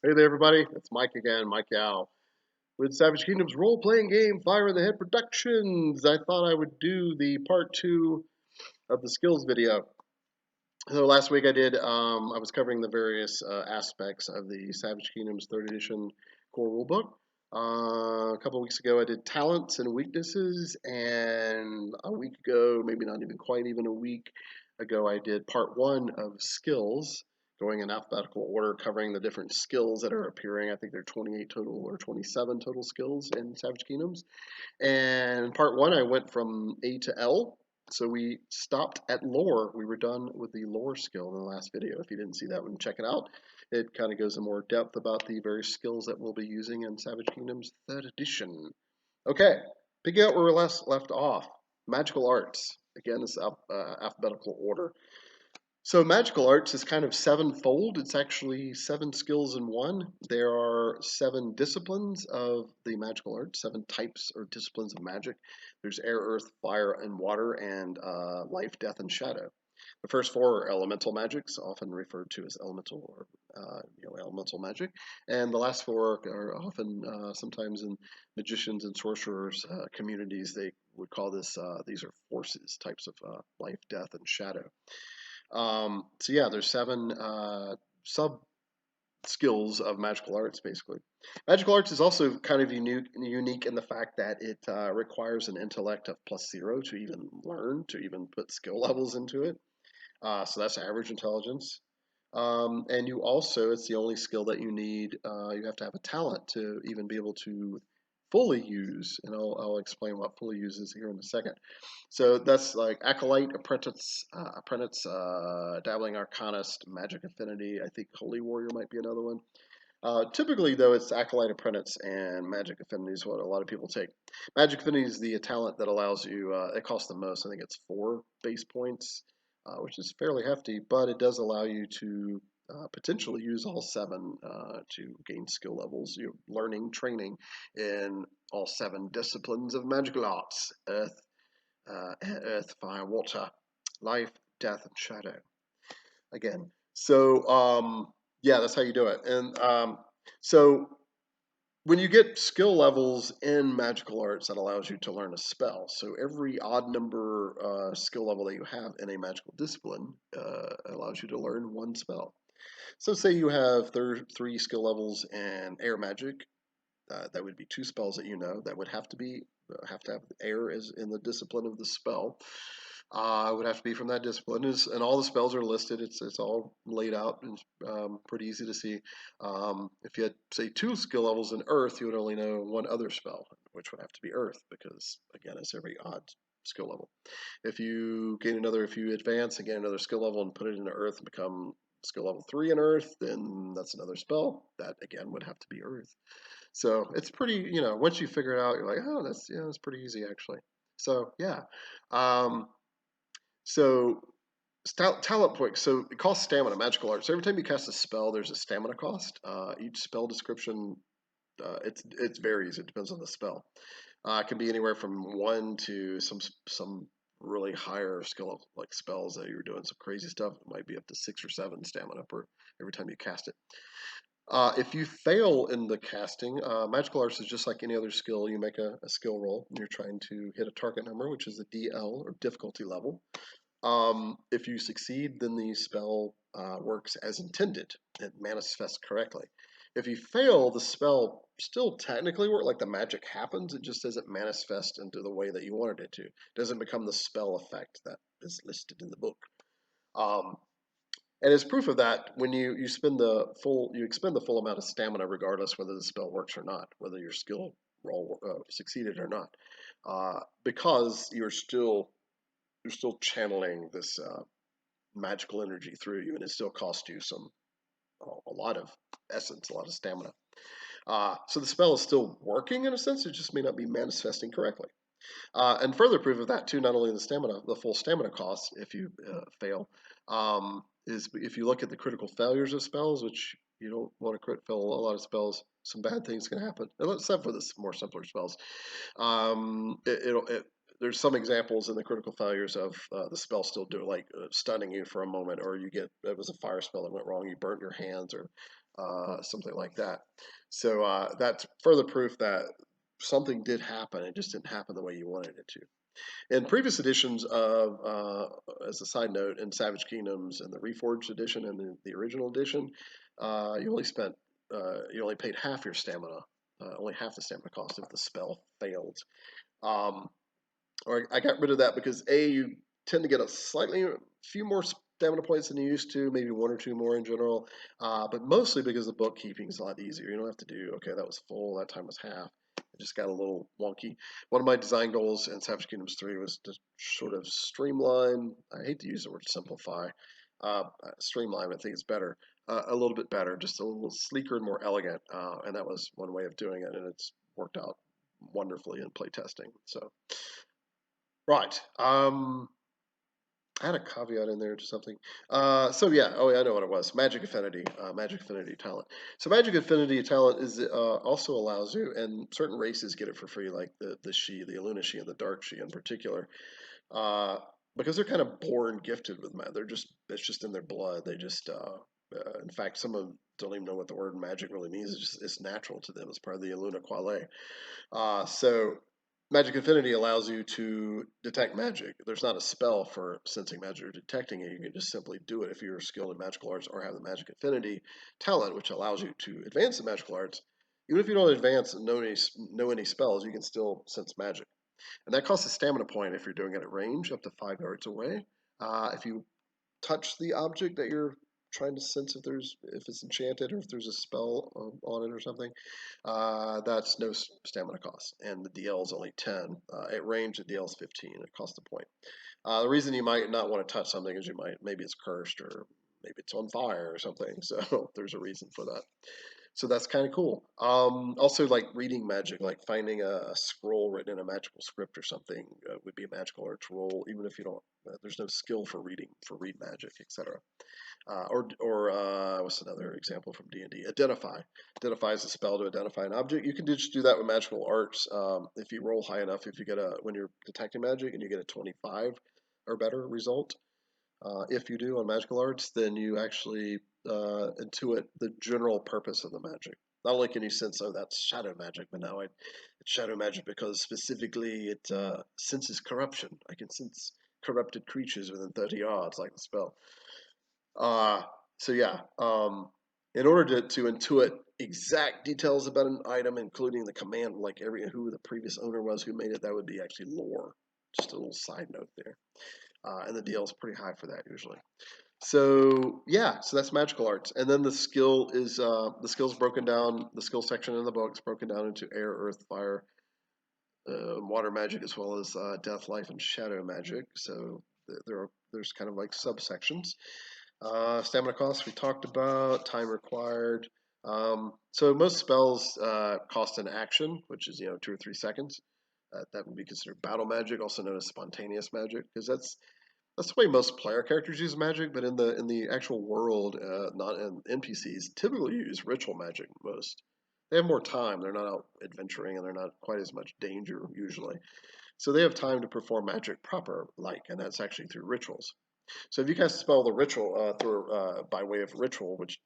Hey there, everybody. It's Mike again, Mike Yao, with Savage Kingdom's role-playing game Fire in the Head Productions. I thought I would do the part two of the skills video. So last week I was covering the various aspects of the Savage Kingdom's third edition core rulebook. A couple weeks ago I did talents and weaknesses, and a week ago, maybe not even quite even a week ago, I did part one of skills, going in alphabetical order, covering the different skills that are appearing. I think there are 28 total or 27 total skills in Savage Kingdoms. And part one, I went from A to L. So we stopped at lore. We were done with the lore skill in the last video. If you didn't see that one, check it out. It kind of goes in more depth about the various skills that we'll be using in Savage Kingdoms 3rd edition. Okay, picking up where we left off. Magical arts. Again, it's alphabetical order. So magical arts is kind of sevenfold. It's actually seven skills in one. There are seven disciplines of the magical arts, seven types or disciplines of magic. There's air, earth, fire, and water, and life, death, and shadow. The first four are elemental magics, often referred to as elemental or elemental magic, and the last four are often sometimes in magicians and sorcerers communities they would call this these are forces, types of life, death, and shadow. So yeah, there's seven sub skills of magical arts basically. Magical arts is also kind of unique in the fact that it requires an intellect of +0 to even learn, to even put skill levels into it. So that's average intelligence. And you also, it's the only skill that you need. You have to have a talent to even be able to fully use, and I'll explain what fully use is here in a second. So that's like acolyte, dabbling arcanist, magic affinity. I think holy warrior might be another one. Typically, though, it's acolyte, apprentice, and magic affinity is what a lot of people take. Magic affinity is the talent that allows you. It costs the most. I think it's 4 base points, which is fairly hefty, but it does allow you to potentially use all seven to gain skill levels. You're learning, training in all seven disciplines of magical arts: earth, fire, water, life, death, and shadow. Again, so yeah, that's how you do it. And so when you get skill levels in magical arts, that allows you to learn a spell. So every odd number skill level that you have in a magical discipline allows you to learn one spell. So say you have 3 skill levels in air magic. That would be 2 spells that you know that would have to have air as in the discipline of the spell. It would have to be from that discipline, and all the spells are listed. It's all laid out and pretty easy to see. If you had say 2 skill levels in Earth, you would only know one other spell, which would have to be Earth, because again, it's every odd skill level. If you advance and gain another skill level and put it into Earth and become skill level 3 in Earth, then that's another spell. That again would have to be Earth. So it's pretty, once you figure it out, you're like, oh, that's pretty easy actually. So yeah. Um, so talent points. So it costs stamina, magical art. So every time you cast a spell, there's a stamina cost. Each spell description, it varies. It depends on the spell. It can be anywhere from 1 to some really higher skill like spells that you're doing some crazy stuff. It might be up to 6 or 7 stamina per every time you cast it. If you fail in the casting, magical arts is just like any other skill. You make a skill roll, and you're trying to hit a target number, which is a DL or difficulty level. If you succeed, then the spell works as intended. It manifests correctly. If you fail, the spell still technically works, like the magic happens, it just doesn't manifest into the way that you wanted it to. It doesn't become the spell effect that is listed in the book. Um, and as proof of that, when you spend you expend the full amount of stamina, regardless whether the spell works or not, whether your skill roll succeeded or not, because you're still channeling this magical energy through you, and it still costs you a lot of essence, a lot of stamina. So the spell is still working in a sense; it just may not be manifesting correctly. And further proof of that too, not only the full stamina cost if you fail, is if you look at the critical failures of spells, which you don't want to crit fail a lot of spells. Some bad things can happen, except for the more simpler spells. There's some examples in the critical failures of the spell still do like stunning you for a moment, or it was a fire spell that went wrong, you burnt your hands, or something like that. So that's further proof that something did happen. It just didn't happen the way you wanted it to. In previous editions of, as a side note, in Savage Kingdoms and the Reforged edition and the original edition, you only spent, you only paid half your stamina, only half the stamina cost if the spell failed. Um, or I got rid of that because you tend to get a slightly few more stamina points than you used to, maybe one or two more in general, but mostly because the bookkeeping is a lot easier. You don't have to do, okay, that was full, that time was half. It just got a little wonky. One of my design goals in Savage Kingdoms 3 was to sort of streamline, I hate to use the word simplify, streamline, I think it's better, a little bit better, just a little sleeker and more elegant, and that was one way of doing it, and it's worked out wonderfully in playtesting. So, right. I had a caveat in there to something. So yeah, oh yeah, I know what it was. Magic Affinity, Magic Affinity talent. So Magic Affinity talent is also allows you, and certain races get it for free, like the Shi, the Illuna Shi, and the Dark Shi in particular, uh, because they're kind of born gifted with magic. They're just it's just in their blood. They just, in fact, some of them don't even know what the word magic really means. It's just it's natural to them. It's part of the Illuna Quale. So Magic Affinity allows you to detect magic. There's not a spell for sensing magic or detecting it. You can just simply do it if you're skilled in magical arts or have the Magic Affinity talent, which allows you to advance in magical arts. Even if you don't advance and know any spells, you can still sense magic. And that costs a stamina point if you're doing it at range, up to 5 yards away. If you touch the object that you're trying to sense if it's enchanted or if there's a spell on it or something, that's no stamina cost, and the DL is only 10. At range, the DL is 15. It costs a point. The reason you might not want to touch something is maybe it's cursed or maybe it's on fire or something. So there's a reason for that. So that's kind of cool. Also, like reading magic, like finding a scroll written in a magical script or something would be a magical arts roll, even if you don't. There's no skill for read magic, etc. What's another example from D&D? Identify. Identify is a spell to identify an object. You can just do that with magical arts. If you roll high enough, if you get when you're detecting magic and you get a 25 or better result, if you do on magical arts, then you actually intuit the general purpose of the magic. Not only can you sense, oh, that's shadow magic, but now it's shadow magic because specifically it senses corruption. I can sense corrupted creatures within 30 yards, like the spell. Uh, so yeah, in order to intuit exact details about an item, including the command, like who the previous owner was who made it, that would be actually lore. Just a little side note there. And the DL is pretty high for that usually. So yeah, so that's magical arts, and then the skills broken down. The skill section in the book is broken down into air, earth, fire, water magic, as well as death, life, and shadow magic. So there's kind of like subsections. Stamina costs we talked about. Time required. So most spells cost an action, which is 2 or 3 seconds. That would be considered battle magic, also known as spontaneous magic, because that's the way most player characters use magic. But in the actual world, not in NPCs, typically use ritual magic most. They have more time. They're not out adventuring, and they're not quite as much danger usually. So they have time to perform magic proper, and that's actually through rituals. So if you cast a spell the ritual by way of ritual, which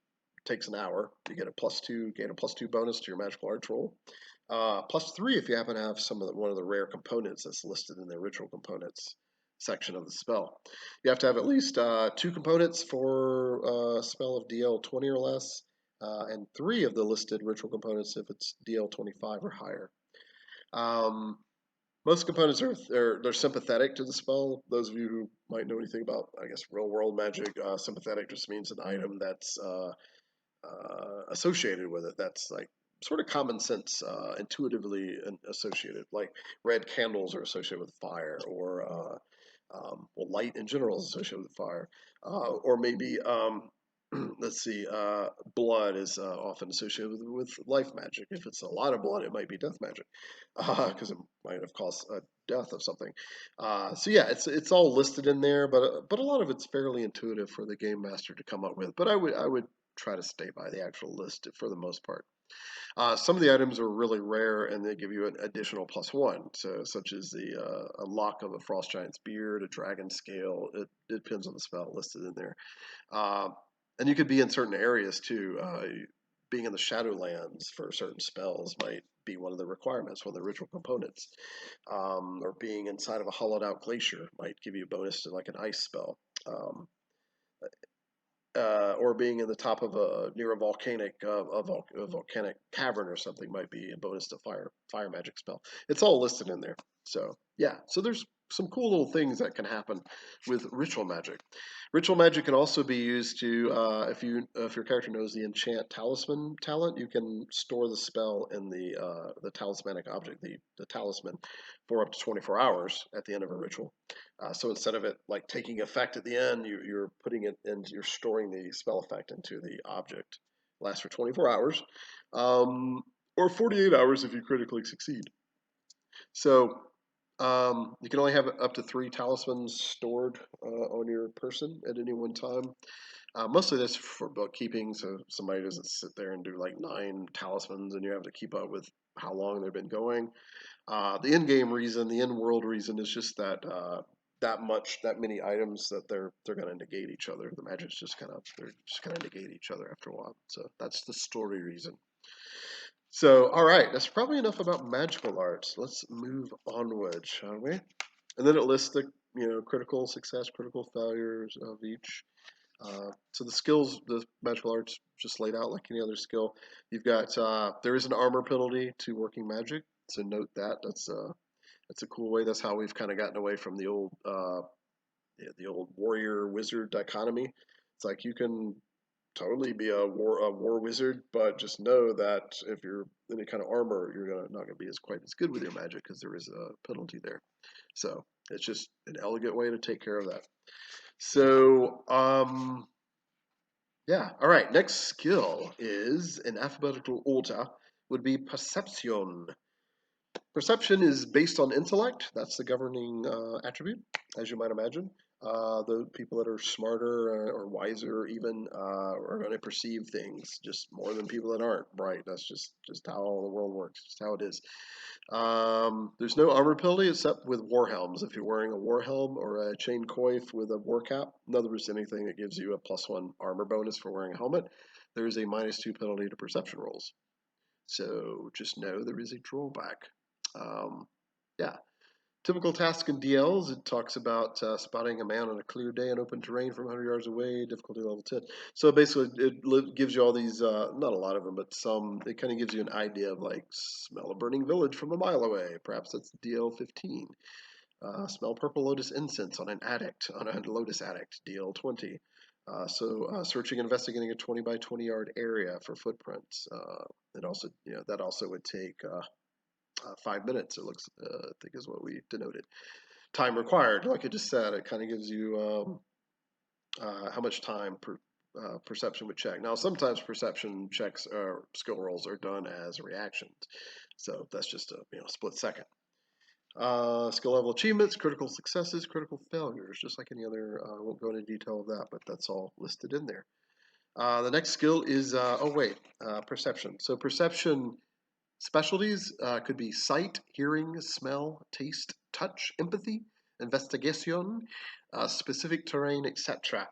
takes an hour, you get gain a +2 bonus to your magical arts roll. +3 if you happen to have one of the rare components that's listed in the ritual components section of the spell. You have to have at least 2 components for a spell of DL 20 or less, and 3 of the listed ritual components if it's DL 25 or higher. Um, most components they're sympathetic to the spell. Those of you who might know anything about, I guess, real world magic, sympathetic just means an item that's associated with it. That's like sort of common sense, intuitively associated. Like red candles are associated with fire, or well, light in general is associated with fire, or maybe let's see, blood is often associated with life magic. If it's a lot of blood, it might be death magic, because it might have caused a death of something. So yeah, it's all listed in there, but a lot of it's fairly intuitive for the game master to come up with. But I would try to stay by the actual list for the most part. Some of the items are really rare, and they give you an additional +1. So, such as a lock of a frost giant's beard, a dragon scale. It depends on the spell listed in there. Uh, and you could be in certain areas too. being in the Shadowlands for certain spells might be one of the requirements, one of the ritual components. Or being inside of a hollowed out glacier might give you a bonus to like an ice spell. Um, or being in the top of a near a a volcanic cavern or something might be a bonus to fire magic spell. It's all listed in there. So yeah, so there's some cool little things that can happen with ritual magic. Ritual magic can also be used to if your character knows the enchant talisman talent, you can store the spell in the talismanic object, the talisman, for up to 24 hours at the end of a ritual. So instead of it like taking effect at the end, you're putting it in, you're storing the spell effect into the object. Lasts for 24 hours, or 48 hours if you critically succeed. So you can only have up to 3 talismans stored on your person at any one time. Mostly that's for bookkeeping, so somebody doesn't sit there and do like 9 talismans and you have to keep up with how long they've been going. The in-game reason, the in-world reason is just that that many items that they're going to negate each other. The magic's just kind of they're just going to negate each other after a while. So that's the story reason. So all right, that's probably enough about magical arts. Let's move onward, shall we? And then it lists the critical success, critical failures of each. So the skills, the magical arts, just laid out like any other skill. You've got there is an armor penalty to working magic, so note that. That's a cool way. That's how we've kind of gotten away from the old warrior wizard dichotomy. It's like you can totally be a war wizard, but just know that if you're in any kind of armor, you're not gonna be as quite as good with your magic because there is a penalty there. So it's just an elegant way to take care of that. So yeah, all right. Next skill is in alphabetical order would be perception. Perception is based on intellect. That's the governing attribute, as you might imagine. The people that are smarter or wiser, even, are going to perceive things just more than people that aren't bright. That's just how the world works. Just how it is. There's no armor penalty except with war helms. If you're wearing a war helm or a chain coif with a war cap, in other words, anything that gives you a +1 armor bonus for wearing a helmet, there is a -2 penalty to perception rolls. So just know there is a drawback. Um, yeah. Typical task in DLs, it talks about spotting a man on a clear day in open terrain from 100 yards away, difficulty level 10. So basically, it gives you all these, not a lot of them, but some, it kind of gives you an idea of like, smell a burning village from a mile away. Perhaps that's DL 15. Smell purple lotus incense on a lotus addict, DL 20. Searching and investigating a 20 by 20 yard area for footprints. It also, that also would take 5 minutes. It looks, I think, is what we denoted. Time required, like I just said, it kind of gives you how much time perception would check. Now, sometimes perception checks or skill rolls are done as reactions, so that's just a split second. Skill level achievements, critical successes, critical failures, just like any other. I won't go into detail of that, but that's all listed in there. The next skill is perception. So perception specialties could be sight, hearing, smell, taste, touch, empathy, investigation, specific terrain, etc.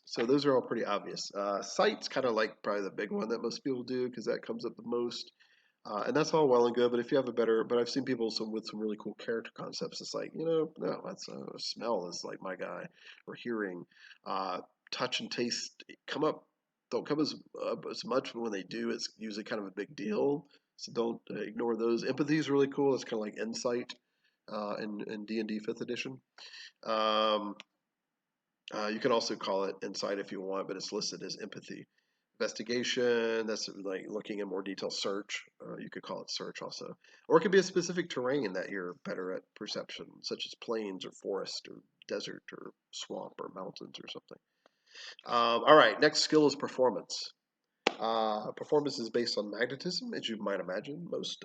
So those are all pretty obvious. Sight's kind of like probably the big one that most people do because that comes up the most. And that's all well and good, but if you have a better, but I've seen people with some really cool character concepts. It's like, no, that's smell is like my guy, or hearing, touch and taste come up, don't come as much, but when they do, it's usually kind of a big deal. So don't ignore those. Empathy is really cool. It's kind of like insight in D&D 5th edition. Um, you can also call it insight if you want, but it's listed as empathy. Investigation, that's like looking in more detail. Search, you could call it search also. Or it could be a specific terrain that you're better at perception, such as plains or forest or desert or swamp or mountains or something. All right, next skill is performance. Performance is based on magnetism, as you might imagine. Most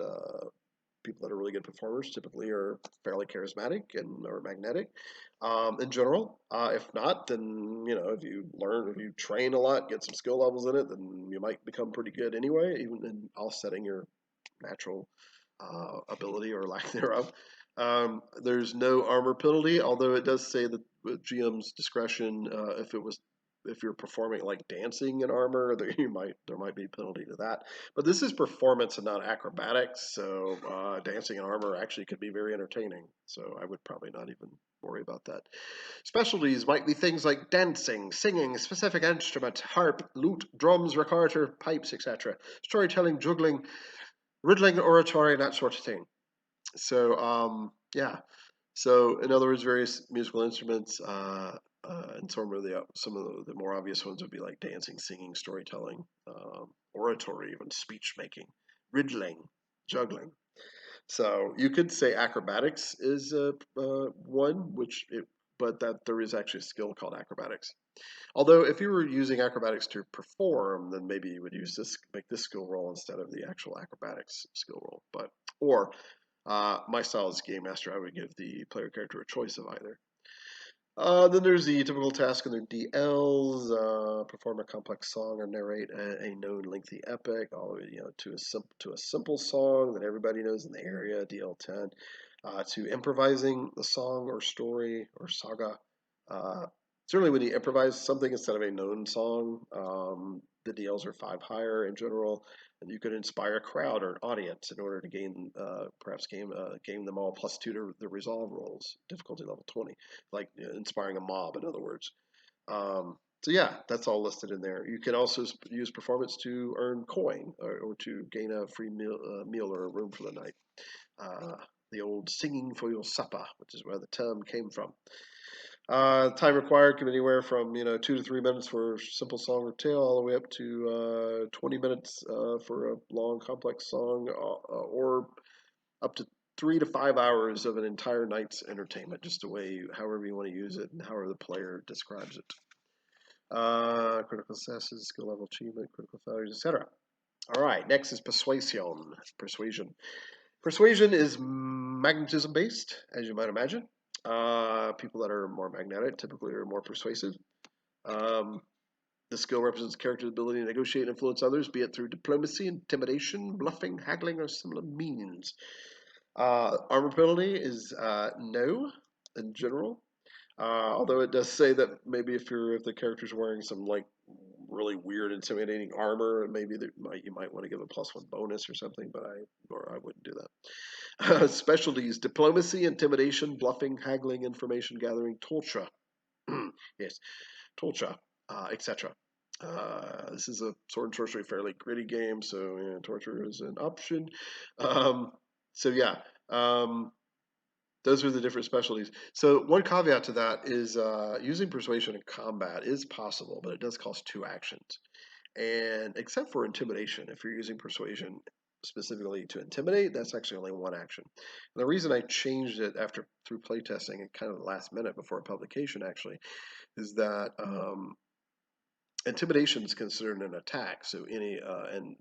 people that are really good performers typically are fairly charismatic and are magnetic in general. If not, then if you train a lot, get some skill levels in it, then you might become pretty good anyway, even in offsetting your natural ability or lack thereof. There's no armor penalty, although it does say that with GM's discretion, if it was if you're performing like dancing in armor, there might be a penalty to that. But this is performance and not acrobatics, so dancing in armor actually could be very entertaining. So I would probably not even worry about that. Specialties might be things like dancing, singing, specific instrument, harp, lute, drums, recorder, pipes, etc. Storytelling, juggling, riddling, oratory, that sort of thing. So yeah. So in other words, various musical instruments, and some of the more obvious ones would be like dancing, singing, storytelling, oratory, even speech making, riddling, juggling. So you could say acrobatics is one, but that there is actually a skill called acrobatics. Although if you were using acrobatics to perform, then maybe you would make this skill roll instead of the actual acrobatics skill roll. But or my style as game master, I would give the player character a choice of either. Then there's the typical task in the DLs: perform a complex song or narrate a known lengthy epic, all the way, to a simple song that everybody knows in the area, DL10, to improvising the song or story or saga. Uh, Certainly, when you improvise something instead of a known song, the DLs are 5 higher in general, and you could inspire a crowd or an audience in order to perhaps game them all +2 to the resolve rolls, difficulty level 20, like inspiring a mob, in other words. So yeah, that's all listed in there. You can also use performance to earn coin or to gain a free meal or a room for the night. Uh, the old singing for your supper, which is where the term came from. Time required can be anywhere from 2 to 3 minutes for a simple song or tale, all the way up to 20 minutes for a long, complex song, or up to 3 to 5 hours of an entire night's entertainment, just the way however you want to use it and however the player describes it. Critical successes, skill level achievement, critical failures, etc. All right, next is persuasion. Persuasion is magnetism based, as you might imagine. People that are more magnetic typically are more persuasive. Um, the skill represents a character's ability to negotiate and influence others, be it through diplomacy, intimidation, bluffing, haggling, or similar means. Armor penalty is no in general. Although it does say that maybe if the character's wearing some like really weird intimidating armor, maybe you might want to give a +1 bonus or something, but I wouldn't do that. Specialties: diplomacy, intimidation, bluffing, haggling, information gathering, torture. Yes, torture, etc. This is a sword and sorcery fairly gritty game, so torture is an option. Um, so yeah, um, those are the different specialties. So one caveat to that is using persuasion in combat is possible, but it does cost 2 actions. And except for intimidation, if you're using persuasion specifically to intimidate, that's actually only 1 action. And the reason I changed it through playtesting and kind of the last minute before publication actually is that intimidation is considered an attack. So and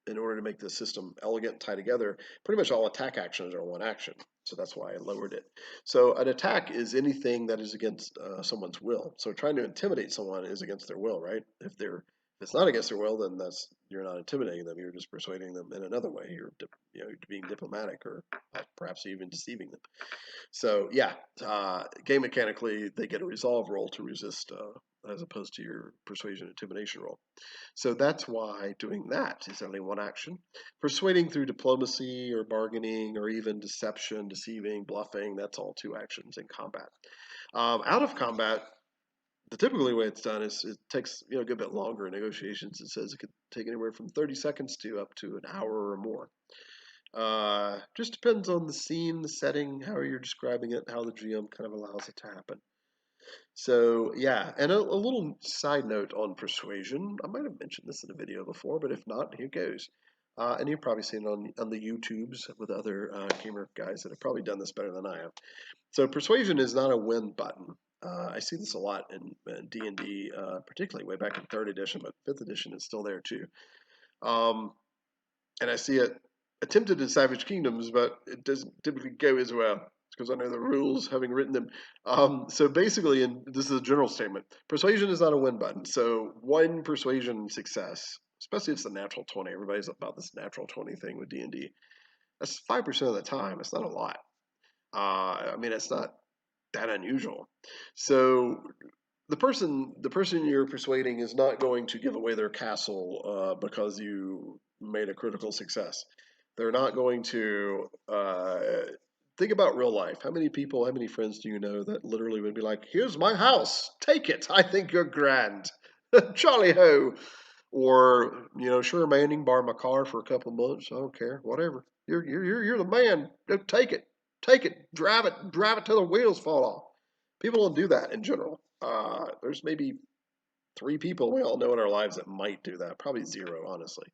in order to make the system elegant and tie together, pretty much all attack actions are 1 action. So that's why I lowered it. So an attack is anything that is against someone's will. So trying to intimidate someone is against their will, right? If it's not against their will, then you're not intimidating them. You're just persuading them in another way. You're being diplomatic or perhaps even deceiving them. So yeah, game mechanically, they get a resolve roll to resist, as opposed to your persuasion intimidation roll. So that's why doing that is only 1 action. Persuading through diplomacy or bargaining or even deception, deceiving, bluffing, that's all 2 actions in combat. Out of combat, the typically way it's done is it takes a good bit longer in negotiations. It says it could take anywhere from 30 seconds to up to an hour or more. Just depends on the scene, the setting, how you're describing it, how the GM kind of allows it to happen. So yeah, and a little side note on persuasion. I might have mentioned this in a video before, but if not, here goes. And you've probably seen it on the YouTubes with other gamer guys that have probably done this better than I have. So persuasion is not a win button. I see this a lot in D&D, particularly way back in 3rd edition, but 5th edition is still there too. And I see it attempted in Savage Kingdoms, but it doesn't typically go as well because I know the rules, having written them. So basically, and this is a general statement, persuasion is not a win button. So one persuasion success, especially if it's a natural 20. Everybody's about this natural 20 thing with D&D. That's 5% of the time. It's not a lot. I mean, it's not that unusual. So the person you're persuading is not going to give away their castle because you made a critical success. They're not going to think about real life. How many people, how many friends do you know that literally would be like, "Here's my house, take it. I think you're grand, jolly ho." Or sure, Manning, borrow my car for a couple months. I don't care, whatever. You're the man. Take it, drive it till the wheels fall off. People don't do that in general. There's maybe three people we all know in our lives that might do that. Probably zero, honestly.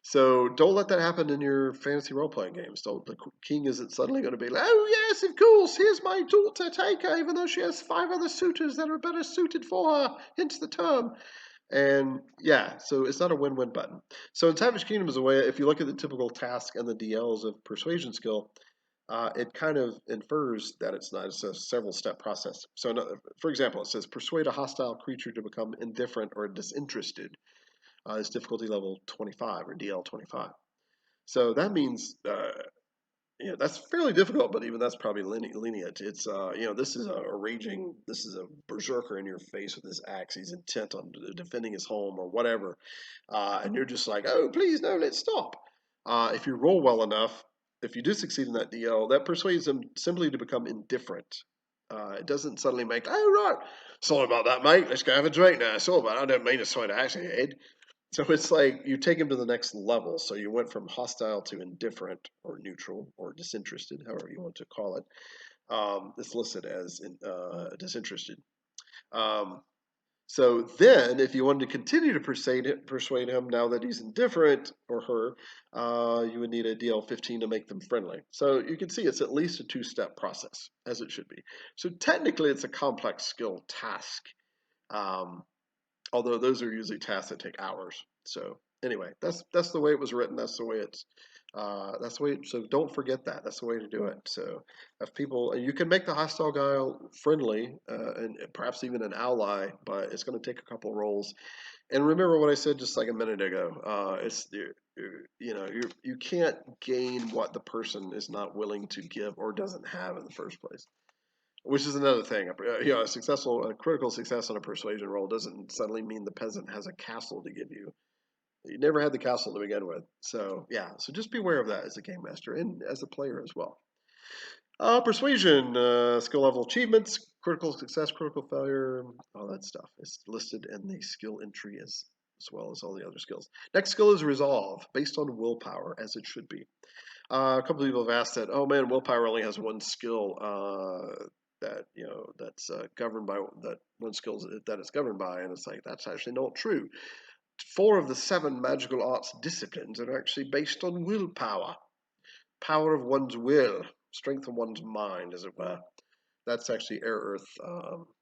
So don't let that happen in your fantasy role playing games. Don't the king isn't suddenly going to be like, oh yes, of course, here's my daughter, take her, even though she has five other suitors that are better suited for her. Hence the term. And yeah, so it's not a win-win button. So in Savage Kingdom is a way, if you look at the typical task and the DLs of persuasion skill, it kind of infers that it's not. It's a several-step process. So, for example, it says persuade a hostile creature to become indifferent or disinterested. It's difficulty level 25 or DL 25. So that means that's fairly difficult, but even that's probably lenient. It's this is this is a berserker in your face with his axe. He's intent on defending his home or whatever, and you're just like, oh, please no, let's stop. If you roll well enough, if you do succeed in that DL, that persuades them simply to become indifferent. It doesn't suddenly make, oh right, sorry about that, mate. Let's go have a drink now. Sorry about, I don't mean to swing the axe at your head. So it's like you take him to the next level. So you went from hostile to indifferent or neutral or disinterested, however you want to call it. It's listed as disinterested. Um, so then, if you wanted to continue to persuade him now that he's indifferent or her, you would need a DL 15 to make them friendly. So you can see it's at least a two-step process, as it should be. So technically, it's a complex skill task. Um, Although those are usually tasks that take hours. So anyway, that's the way it was written. That's the way it's that's the way. So don't forget that. That's the way to do it. So if people, you can make the hostile guy friendly and perhaps even an ally, but it's going to take a couple rolls. And remember what I said just like a minute ago. It's you can't gain what the person is not willing to give or doesn't have in the first place. Which is another thing. A critical success on a persuasion roll doesn't suddenly mean the peasant has a castle to give you. You never had the castle to begin with. So yeah, so just beware of that as a game master and as a player as well. Persuasion, skill level achievements, critical success, critical failure, all that stuff is listed in the skill entry as well as all the other skills. Next skill is resolve, based on willpower, as it should be. A couple of people have asked that. Oh man, willpower only has one skill that that's governed by that one skill that it's governed by, and it's like that's actually not true. Four of the seven magical arts disciplines are actually based on willpower, power of one's will, strength of one's mind, as it were. That's actually air,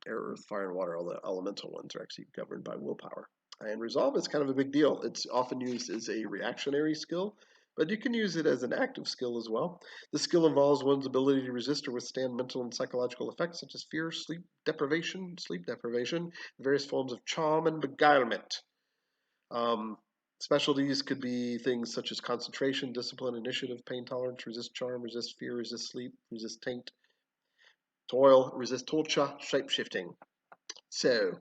earth, fire, and water. All the elemental ones are actually governed by willpower. And resolve is kind of a big deal. It's often used as a reactionary skill, but you can use it as an active skill as well. The skill involves one's ability to resist or withstand mental and psychological effects such as fear, sleep deprivation, various forms of charm and beguilement. Um, Specialties could be things such as concentration, discipline, initiative, pain tolerance, resist charm, resist fear, resist sleep, resist taint, toil, resist torture, shape shifting. So,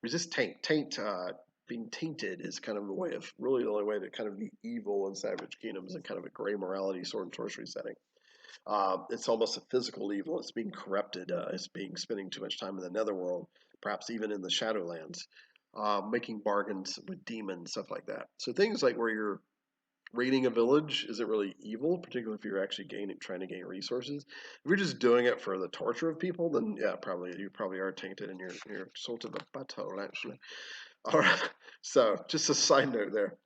resist taint. Being tainted is kind of a way of really the only way to kind of be evil in Savage Kingdom is in kind of a gray morality sword and sorcery setting. It's almost a physical evil. It's being corrupted. It's being spending too much time in the netherworld, perhaps even in the Shadowlands, making bargains with demons, stuff like that. So things like where you're raiding a village isn't really evil, particularly if you're actually trying to gain resources. If you're just doing it for the torture of people, then yeah, probably you probably are tainted and you're sort of a butthole actually. All right. So just a side note there.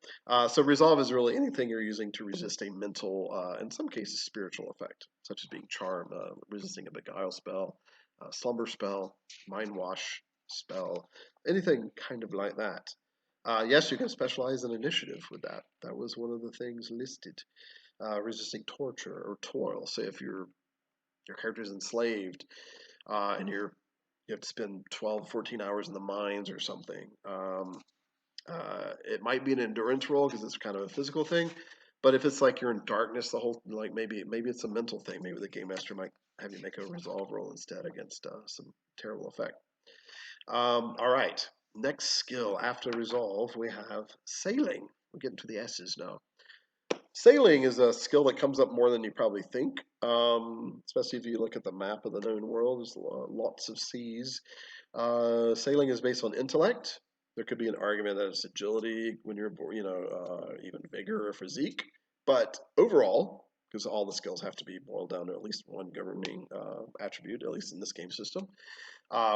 So resolve is really anything you're using to resist a mental, in some cases, spiritual effect, such as being charmed, resisting a beguile spell, slumber spell, mind wash spell, anything kind of like that. Yes, you can specialize in initiative with that. That was one of the things listed. Resisting torture or toil. Say if your character is enslaved and you have to spend 12, 14 hours in the mines or something. It might be an endurance roll because it's kind of a physical thing. But if it's like you're in darkness the whole, like maybe it's a mental thing. Maybe the game master might have you make a resolve roll instead against some terrible effect. All right. Next skill after resolve, we have sailing. We're getting to the S's now. Sailing is a skill that comes up more than you probably think, especially if you look at the map of the known world. There's lots of seas. Sailing is based on intellect. There could be an argument that it's agility when you're, even vigor or physique. But overall, because all the skills have to be boiled down to at least one governing attribute, at least in this game system,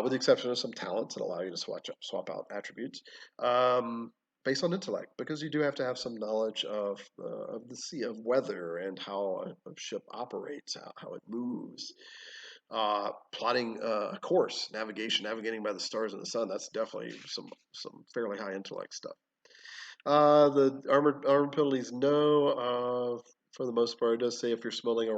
with the exception of some talents that allow you to swap out attributes. Based on intellect, because you do have to have some knowledge of the sea, of weather, and how a ship operates, how it moves. Plotting a course, navigating by the stars and the sun. That's definitely some fairly high intellect stuff. The armor penalties, no. For the most part, it does say if you're smuggling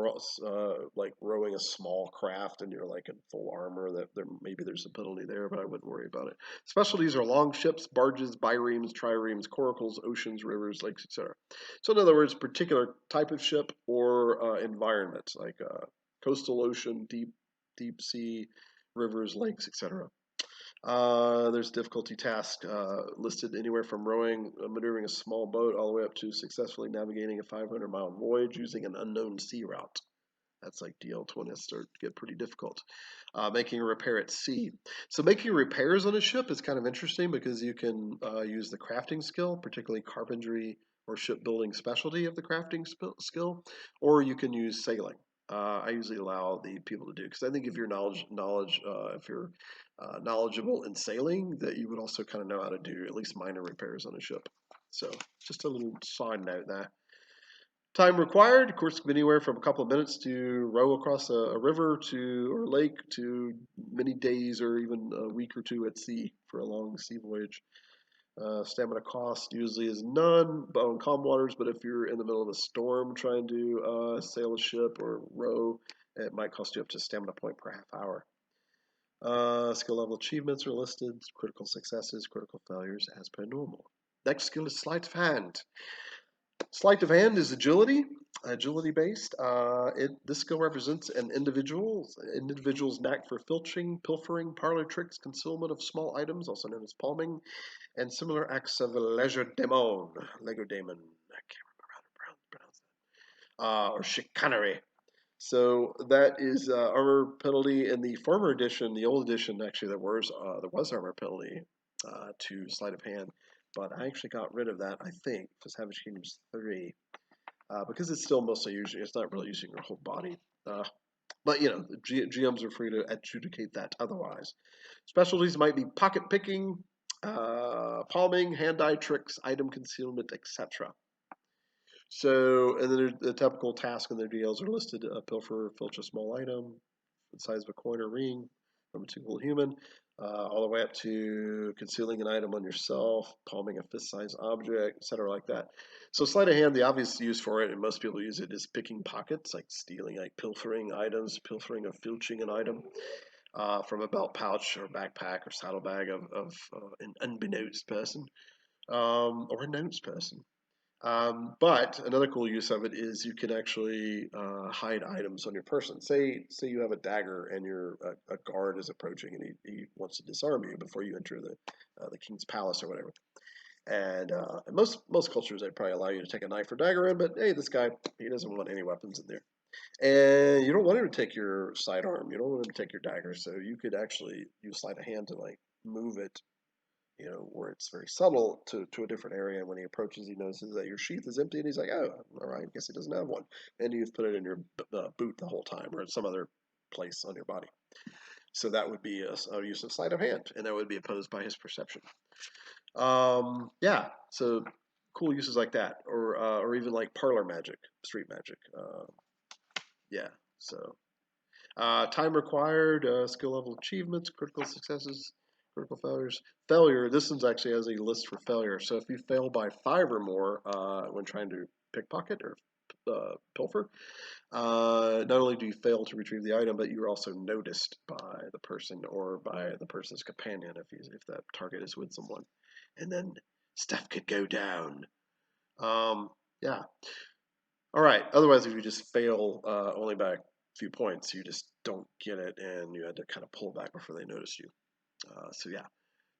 like rowing a small craft and you're like in full armor, that there's a penalty there, but I wouldn't worry about it. Specialties are long ships, barges, biremes, triremes, coracles, oceans, rivers, lakes, etc. So in other words, particular type of ship or environment, like coastal ocean, deep sea, rivers, lakes, etc. There's difficulty tasks listed anywhere from rowing, maneuvering a small boat, all the way up to successfully navigating a 500-mile voyage using an unknown sea route. That's like DL20 start to get pretty difficult. Making a repair at sea. So making repairs on a ship is kind of interesting because you can use the crafting skill, particularly carpentry or shipbuilding specialty of the crafting skill, or you can use sailing. I usually allow the people to do because I think if you're if you're knowledgeable in sailing, that you would also kind of know how to do at least minor repairs on a ship. So just a little side note there. Time required, of course, can be anywhere from a couple of minutes to row across a river to or lake to many days or even a week or two at sea for a long sea voyage. Stamina cost usually is none on calm waters, but if you're in the middle of a storm trying to sail a ship or row, it might cost you up to a stamina point per half hour. Skill level achievements are listed, critical successes, critical failures as per normal. Next skill is sleight of hand. Sleight of hand is agility based. This skill represents an individual's knack for filching, pilfering, parlor tricks, concealment of small items, also known as palming, and similar acts of legerdemain, I can't remember how to pronounce that, or chicanery. So that is armor penalty in the former edition. The old edition, actually, there was armor penalty to sleight of hand, but I actually got rid of that. I think for Savage Kingdoms 3 because it's still mostly using. It's not really using your whole body. But GMs are free to adjudicate that otherwise. Specialties might be pocket picking, palming, hand-eye tricks, item concealment, etc. So, and then the typical tasks in their DLs are listed: pilfer, filch a small item, the size of a coin or ring from a typical human, all the way up to concealing an item on yourself, palming a fist-sized object, etc., like that. So, sleight of hand, the obvious use for it, and most people use it, is picking pockets, like stealing, like pilfering items, pilfering or filching an item from a belt pouch or backpack or saddlebag of an unbeknownst person or a known person. But another cool use of it is you can actually hide items on your person. Say you have a dagger and a guard is approaching and he wants to disarm you before you enter the king's palace or whatever. And in most cultures they'd probably allow you to take a knife or dagger in, but hey, this guy he doesn't want any weapons in there, and you don't want him to take your sidearm. You don't want him to take your dagger, so you could actually use sleight of hand to like move it where it's very subtle to a different area. And when he approaches, he notices that your sheath is empty, and he's like, "Oh, all right, I guess he doesn't have one." And you've put it in your boot the whole time, or in some other place on your body. So that would be a use of sleight of hand, and that would be opposed by his perception. Yeah, so cool uses like that, or even like parlor magic, street magic. Yeah, so time required, skill level achievements, critical successes, critical failures. Failure, this one's actually has a list for failure. So if you fail by 5 or more when trying to pickpocket or pilfer, not only do you fail to retrieve the item, but you're also noticed by the person or by the person's companion if that target is with someone. And then stuff could go down. Yeah. All right. Otherwise, if you just fail only by a few points, you just don't get it, and you had to kind of pull back before they notice you. So yeah.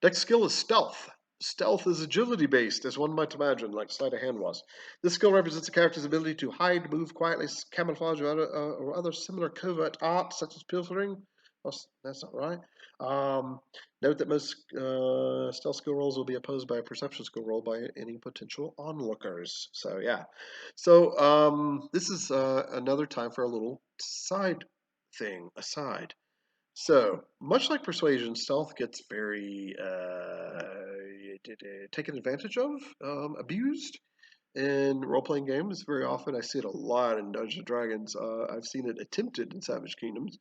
Next skill is stealth. Stealth is agility based, as one might imagine, like sleight of hand was. This skill represents a character's ability to hide, move quietly, camouflage, or other similar covert art, such as pilfering. Oh, that's not right. Um, Note that most stealth skill rolls will be opposed by a perception skill roll by any potential onlookers. So yeah. So this is another time for a little side thing, aside. So, much like Persuasion, stealth gets very taken advantage of, abused in role playing games. Very often, I see it a lot in Dungeons and Dragons. I've seen it attempted in Savage Kingdoms,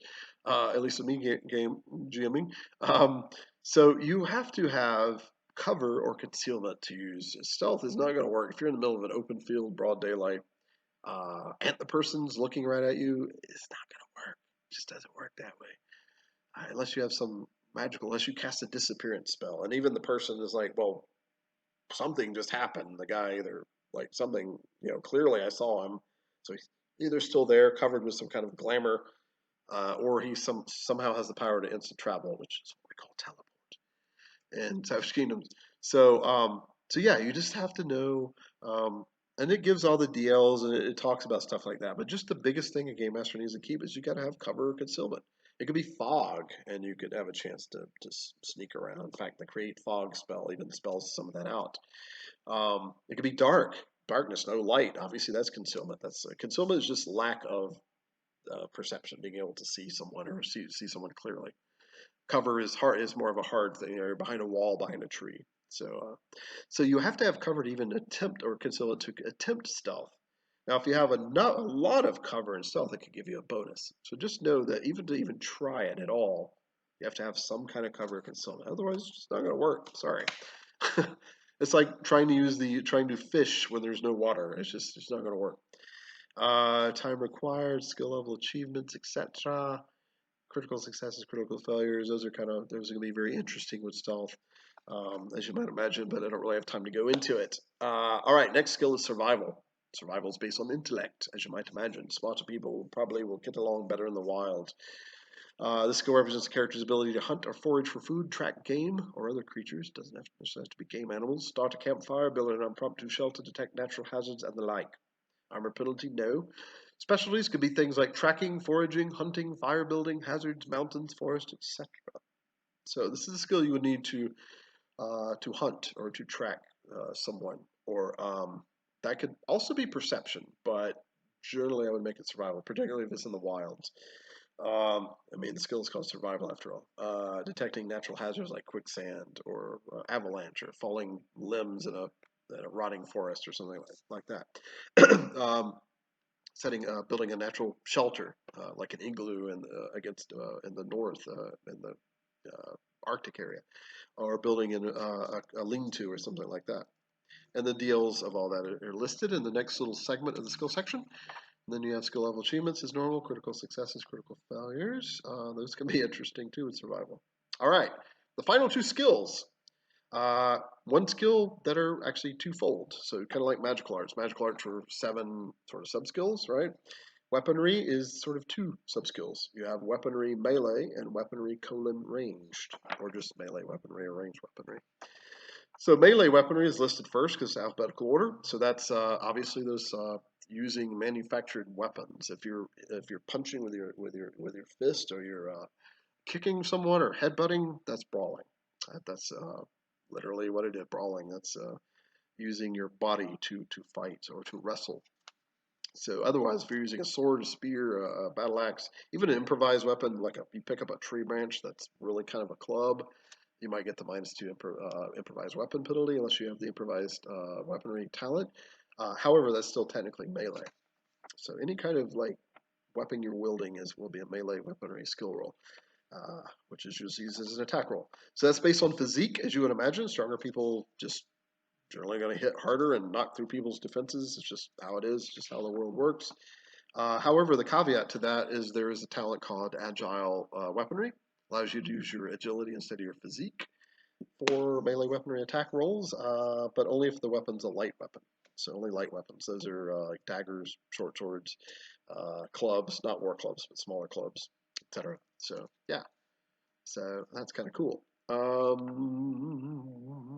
at least in me game GMing. Um, so, you have to have cover or concealment to use. Stealth is not going to work if you're in the middle of an open field, broad daylight, and the person's looking right at you. It's not going to work. It just doesn't work that way unless you have some magical, unless you cast a disappearance spell, and even the person is like, well, something just happened. The guy either like something, clearly I saw him, so he's either still there, covered with some kind of glamour, or he somehow has the power to instant travel, which is what we call teleport in Savage Kingdoms. So, so yeah, you just have to know. And it gives all the DLs and it talks about stuff like that. But just the biggest thing a game master needs to keep is you got to have cover or concealment. It could be fog, and you could have a chance to sneak around. In fact, the create fog spell even spells some of that out. It could be dark, darkness, no light. Obviously, that's concealment. That's concealment is just lack of perception, being able to see someone or see someone clearly. Cover is more of a hard thing. You're behind a wall, behind a tree. So you have to have cover to even attempt or conceal it to attempt stealth. Now, if you have a lot of cover and stealth, it could give you a bonus. So just know that even to even try it at all, you have to have some kind of cover or concealment. Otherwise, it's just not going to work. Sorry. It's like trying to fish when there's no water. It's not going to work. Time required, skill level achievements, etc. Critical successes, critical failures. Those are going to be very interesting with stealth, as you might imagine, but I don't really have time to go into it. All right, next skill is survival. Survival is based on intellect, as you might imagine. Smarter people probably will get along better in the wild. This skill represents a character's ability to hunt or forage for food, track game or other creatures. Doesn't necessarily have to be game animals. Start a campfire, build an impromptu shelter, detect natural hazards, and the like. Armor penalty, no. Specialties could be things like tracking, foraging, hunting, fire building, hazards, mountains, forest, etc. So this is a skill you would need to hunt or to track someone, or that could also be perception, but generally I would make it survival, particularly if it's in the wilds. I mean, the skill is called survival after all. Detecting natural hazards like quicksand or avalanche or falling limbs in a rotting forest or something like that. Building a natural shelter like an igloo against in the north in the Arctic area, or building a lean-to or something like that. And the deals of all that are listed in the next little segment of the skill section. And then you have skill level achievements as normal, critical successes, critical failures. Those can be interesting too with survival. All right, the final two skills. One skill that are actually twofold. So kind of like magical arts. Magical arts are 7 sort of sub skills, right? Weaponry is sort of 2 sub skills. You have weaponry melee and weaponry colon ranged, or just melee weaponry or ranged weaponry. So melee weaponry is listed first because it's alphabetical order. So that's obviously those using manufactured weapons. If you're punching with your fist, or you're kicking someone or headbutting, that's brawling. That's literally what it is. Brawling. That's using your body to fight or to wrestle. So otherwise, if you're using a sword, a spear, a battle axe, even an improvised weapon, like you pick up a tree branch that's really kind of a club, you might get the -2 improvised weapon penalty unless you have the improvised weaponry talent. However, that's still technically melee. So any kind of like weapon you're wielding will be a melee weaponry skill roll, which is just used as an attack roll. So that's based on physique, as you would imagine. Stronger people just generally going to hit harder and knock through people's defenses. It's just how it is, just how the world works. However, the caveat to that is there is a talent called Agile Weaponry. Allows you to use your agility instead of your physique for melee weaponry attack rolls, but only if the weapon's a light weapon. So only light weapons. Those are like daggers, short swords, clubs, not war clubs, but smaller clubs, etc. So yeah, so that's kind of cool.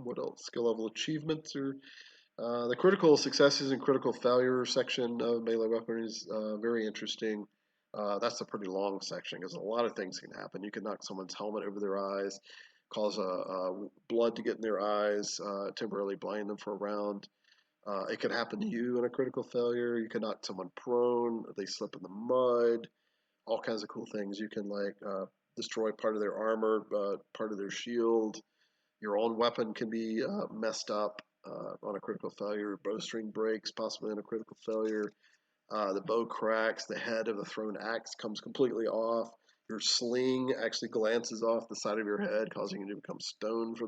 What else? Skill level achievements or the critical successes and critical failure section of melee weaponry is very interesting. That's a pretty long section because a lot of things can happen. You can knock someone's helmet over their eyes, cause blood to get in their eyes, temporarily blind them for a round. It could happen to you in a critical failure. You can knock someone prone. They slip in the mud. All kinds of cool things. You can like destroy part of their armor, part of their shield. Your own weapon can be messed up on a critical failure. Bowstring breaks, possibly on a critical failure. The bow cracks. The head of the thrown axe comes completely off. Your sling actually glances off the side of your head, causing you to become stoned.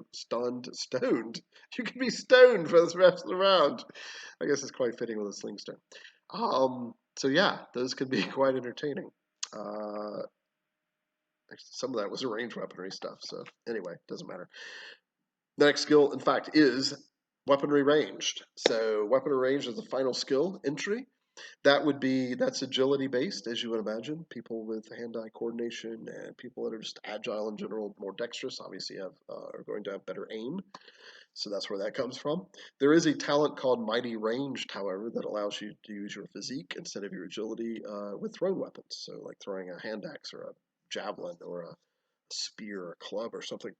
You can be stoned for the rest of the round. I guess it's quite fitting with a sling stone. So yeah, those can be quite entertaining. Uh, some of that was range weaponry stuff. So anyway, doesn't matter. The next skill, in fact, is weaponry ranged. So weaponry ranged is the final skill entry. That's agility based, as you would imagine. People with hand-eye coordination and people that are just agile in general, more dexterous, obviously are going to have better aim. So that's where that comes from. There is a talent called Mighty Ranged, however, that allows you to use your physique instead of your agility with thrown weapons. So like throwing a hand axe or a javelin or a spear or a club or something.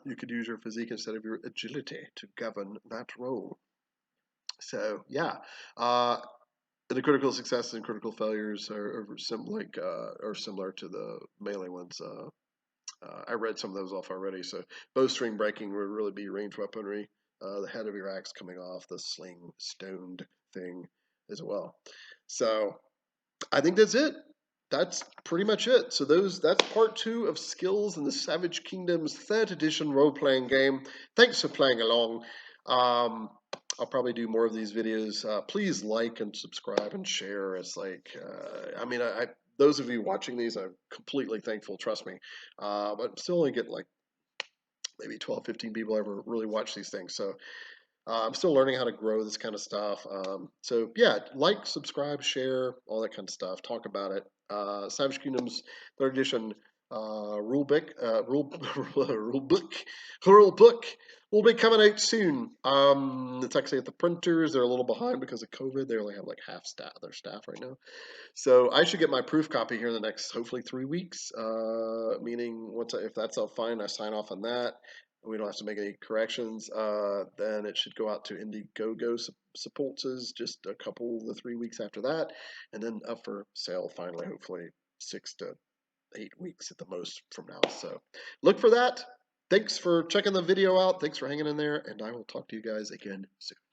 You could use your physique instead of your agility to govern that role. So yeah, the critical successes and critical failures are similar to the melee ones. I read some of those off already. So bowstring breaking would really be range weaponry. The head of your axe coming off, the sling stoned thing as well. So I think that's it. That's pretty much it. So that's part 2 of Skills in the Savage Kingdoms 3rd edition role-playing game. Thanks for playing along. I'll probably do more of these videos. Please like and subscribe and share. It's like, those of you watching these, I'm completely thankful. Trust me. But I'm still only getting like maybe 12, 15 people ever really watch these things. So I'm still learning how to grow this kind of stuff. So yeah, like, subscribe, share, all that kind of stuff. Talk about it. Savage Kingdoms 3rd edition rule book will be coming out soon. It's actually at the printers. They're a little behind because of COVID. They only have like half their staff right now. So I should get my proof copy here in the next hopefully 3 weeks. Meaning if that's all fine, I sign off on that. We don't have to make any corrections. Then it should go out to Indiegogo supporters just a couple to 3 weeks after that, and then up for sale finally, hopefully 6 to 8 weeks at the most from now. So look for that. Thanks for checking the video out. Thanks for hanging in there, and I will talk to you guys again soon.